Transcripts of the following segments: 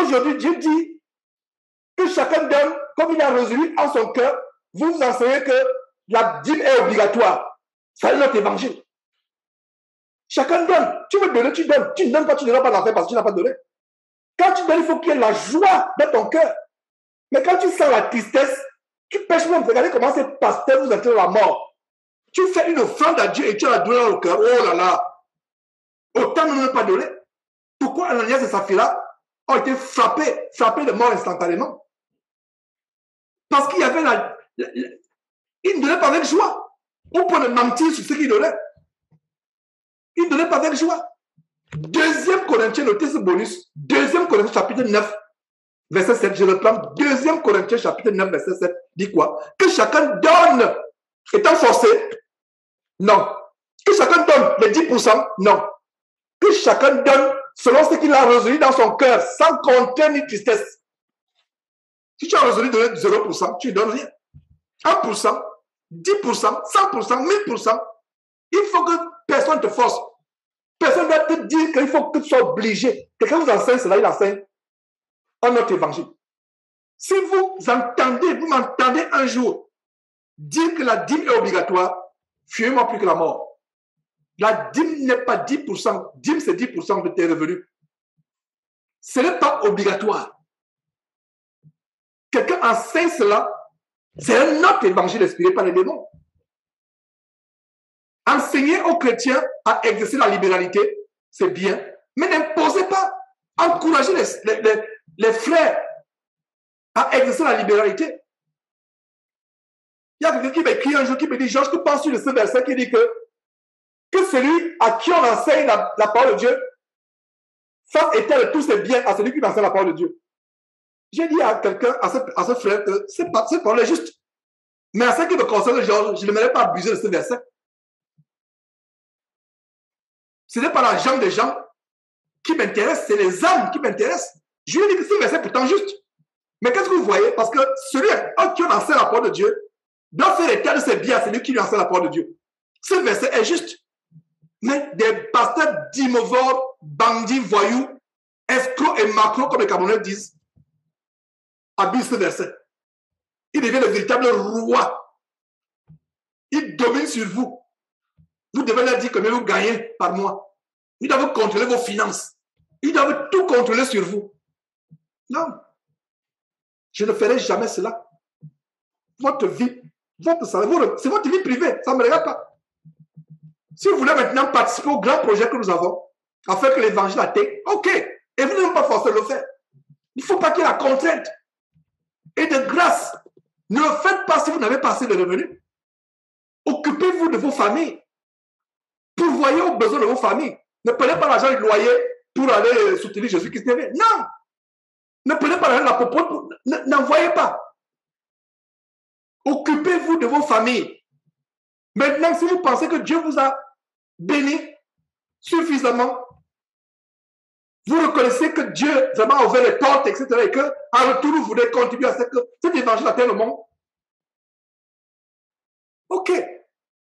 Aujourd'hui, Dieu dit que chacun donne comme il a résolu en son cœur. Vous vous enseignez que la dîme est obligatoire. Ça est notre évangile. Chacun donne. Tu veux donner, tu donnes. Tu ne donnes pas, tu ne donnes pas d'enfer parce que tu n'as pas donné. Quand tu donnes, il faut qu'il y ait la joie dans ton cœur. Mais quand tu sens la tristesse, tu pêches même. Regardez comment ces pasteurs vous entraînent la mort. Tu fais une offrande à Dieu et tu as la douleur dans le cœur. Oh là là. Autant ne pas donner. Pourquoi Ananias et Saphira ont été frappés de mort instantanément? Parce qu'il y avait ils ne donnaient pas avec joie. On peut mentir sur ce qu'ils donnaient. Ils ne donnaient pas avec joie. 2 Corinthiens, notez ce bonus. 2 Corinthiens chapitre 9, verset 7. Je reprends. 2 Corinthiens chapitre 9, verset 7. Dit quoi? Que chacun donne. Étant forcé? Non. Que chacun donne les 10%? Non. Que chacun donne selon ce qu'il a résolu dans son cœur, sans contrainte ni tristesse. Si tu as résolu de donner 0%, tu ne donnes rien. 1%, 10%, 100%, 1000%. Il faut que personne te force. Personne ne doit te dire qu'il faut que tu sois obligé. Quelqu'un vous enseigne cela, il enseigne en notre évangile. Si vous m'entendez un jour dire que la dîme est obligatoire, fuyez-moi plus que la mort. La dîme n'est pas 10%. Dîme, c'est 10% de tes revenus. Ce n'est pas obligatoire. Quelqu'un enseigne cela, c'est un autre évangile inspiré par les démons. Enseigner aux chrétiens à exercer la libéralité, c'est bien, mais n'imposez pas. Encouragez les frères à exercer la libéralité. Il y a quelqu'un qui m'écrit un jour qui me dit, Georges, que penses-tu de ce verset qui dit que celui à qui on enseigne la parole de Dieu fasse état de tous ses biens à celui qui enseigne la parole de Dieu. J'ai dit à quelqu'un, à ce frère, que cette parole est juste. Mais à ce qui me concerne, Georges, je n'aimerais pas abuser de ce verset. Ce n'est pas l'argent des gens qui m'intéresse, c'est les âmes qui m'intéressent. Je lui ai dit que ce verset est pourtant juste. Mais qu'est-ce que vous voyez? Parce que celui à qui on enseigne la parole de Dieu doit faire état de ses biens à celui qui lui enseigne la parole de Dieu. Ce verset est juste. Mais des pasteurs d'imovores, bandits, voyous, escrocs et macros, comme les Camerounais disent, abusent ce verset. Il devient le véritable roi. Il domine sur vous. Vous devez leur dire combien vous gagnez par mois. Ils doivent contrôler vos finances. Ils doivent tout contrôler sur vous. Non. Je ne ferai jamais cela. Votre vie, votre salaire, c'est votre vie privée. Ça ne me regarde pas. Si vous voulez maintenant participer au grand projet que nous avons, afin que l'évangile atteigne, ok. Et vous n'êtes pas forcé de le faire. Il ne faut pas qu'il y ait la contrainte. Et de grâce, ne le faites pas si vous n'avez pas assez de revenus. Occupez-vous de vos familles. Pourvoyez aux besoins de vos familles. Ne prenez pas l'argent du loyer pour aller soutenir Jésus-Christ. Non. Ne prenez pas l'argent de la popote. N'envoyez pas. Occupez-vous de vos familles. Maintenant, si vous pensez que Dieu vous a béni suffisamment, vous reconnaissez que Dieu vraiment a ouvert les portes, etc. et qu'en retour, vous voulez contribuer à ce que cet évangile atteigne le monde. Ok.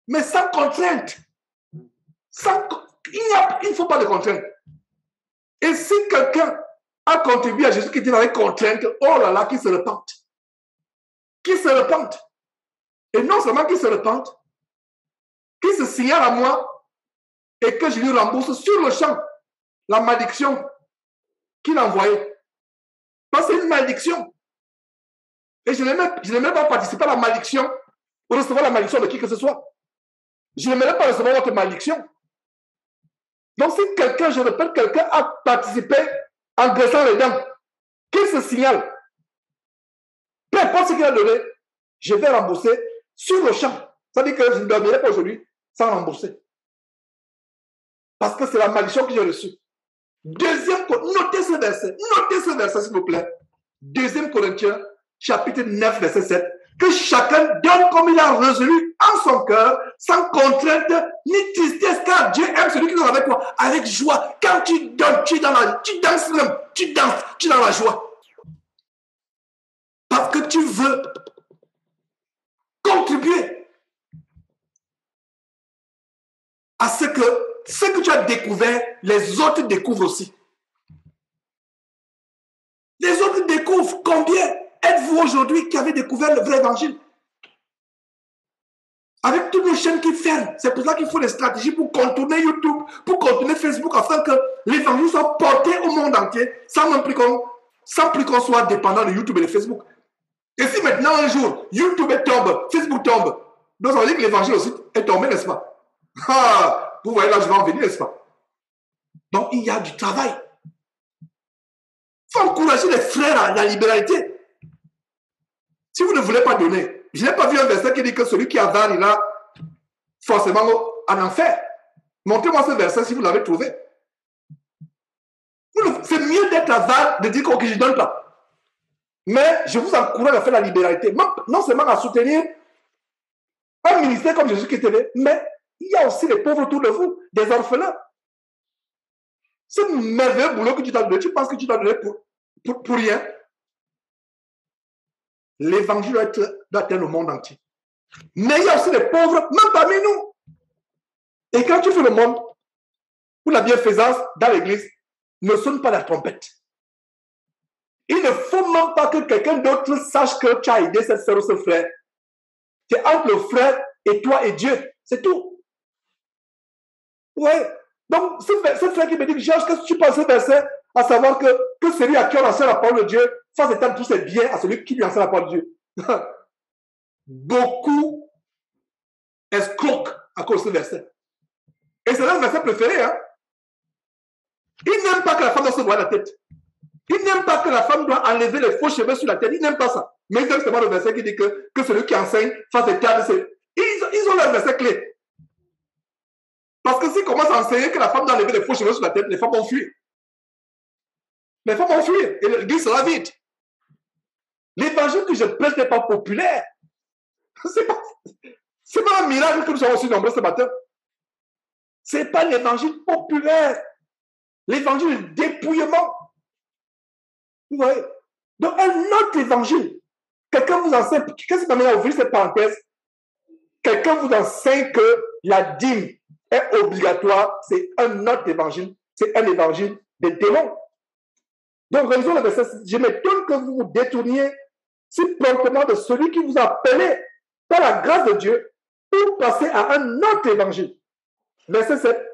Mais sans contrainte. Il ne faut pas de contrainte. Et si quelqu'un a contribué à Jésus qui était avec contrainte, oh là là, qu'il se repente. Qu'il se repente. Et non seulement qu'il se repente, qu'il se signale à moi et que je lui rembourse sur le champ la malédiction qu'il a envoyée. Parce que c'est une malédiction. Et je n'aimerais pas participer à la malédiction ou recevoir la malédiction de qui que ce soit. Je n'aimerais pas recevoir votre malédiction. Donc si quelqu'un, je répète, quelqu'un a participé en graissant les dents, qu'il se signale, peu importe ce qu'il a donné, je vais rembourser sur le champ. Ça veut dire que je ne dormirai pas aujourd'hui sans rembourser. Parce que c'est la malédiction que j'ai reçue. Notez ce verset s'il vous plaît. 2 Corinthiens, chapitre 9, verset 7. Que chacun donne comme il a résolu en son cœur, sans contrainte ni tristesse, car Dieu aime celui qui donne avec toi, avec joie. Quand tu donnes, tu danses même, tu danses, tu es dans la joie. Parce que tu veux contribuer à ce que tu as découvert, les autres découvrent aussi. découvre. Combien êtes-vous aujourd'hui qui avez découvert le vrai évangile? Avec toutes les chaînes qui ferment, c'est pour ça qu'il faut des stratégies pour contourner YouTube, pour contourner Facebook, afin que l'évangile soit porté au monde entier, sans plus qu'on soit dépendant de YouTube et de Facebook. Et si maintenant un jour, YouTube tombe, Facebook tombe, donc ça veut dire que l'évangile aussi est tombé, n'est-ce pas? Ah, vous voyez là, je vais en venir, n'est-ce pas? Donc il y a du travail. Il faut encourager les frères à la libéralité. Si vous ne voulez pas donner, je n'ai pas vu un verset qui dit que celui qui avare ira forcément en enfer. Montrez-moi ce verset si vous l'avez trouvé. C'est mieux d'être avare, de dire que je ne donne pas. Mais je vous encourage à faire la libéralité. Non seulement à soutenir un ministère comme Jésus-Christ TV, mais il y a aussi les pauvres autour de vous, des orphelins. Ce merveilleux boulot que tu dois donner, tu penses que tu dois donner pour rien? L'évangile doit atteindre le monde entier. Mais il y a aussi les pauvres, même parmi nous. Et quand tu fais le monde, pour la bienfaisance dans l'église, ne sonne pas la trompette. Il ne faut même pas que quelqu'un d'autre sache que tu as aidé cette sœur ou ce frère. C'est entre le frère et toi et Dieu. C'est tout. Ouais. Donc, ce frère qui me dit, Georges, qu'est-ce que tu penses de ce verset? À savoir que celui à qui on enseigne la parole de Dieu fasse étendre tous ses biens à celui qui lui enseigne la parole de Dieu. Beaucoup escroquent à cause de ce verset. Et c'est leur verset préféré. Hein? Ils n'aiment pas que la femme doit se voiler la tête. Ils n'aiment pas que la femme doit enlever les faux cheveux sur la tête. Ils n'aiment pas ça. Mais ils aiment seulement le verset qui dit que celui qui enseigne fasse étendre ses... Ils ont leur verset clé. Parce que s'ils commencent à enseigner que la femme doit enlever les faux cheveux sur la tête, les femmes vont fuir. Les femmes vont fuir et l'église sera vide. L'évangile que je prêche n'est pas populaire. C'est pas un miracle que nous sommes aussi nombreux ce matin. Ce n'est pas l'évangile populaire. L'évangile dépouillement. Vous voyez? Donc un autre évangile. Quelqu'un vous enseigne, qu'est-ce qui m'amène à ouvrir cette parenthèse? Quelqu'un vous enseigne que la dîme est obligatoire. C'est un autre évangile. C'est un évangile des démons. Donc, raison le verset, je m'étonne que vous vous détourniez si promptement de celui qui vous a appelé par la grâce de Dieu pour passer à un autre évangile. Verset 7.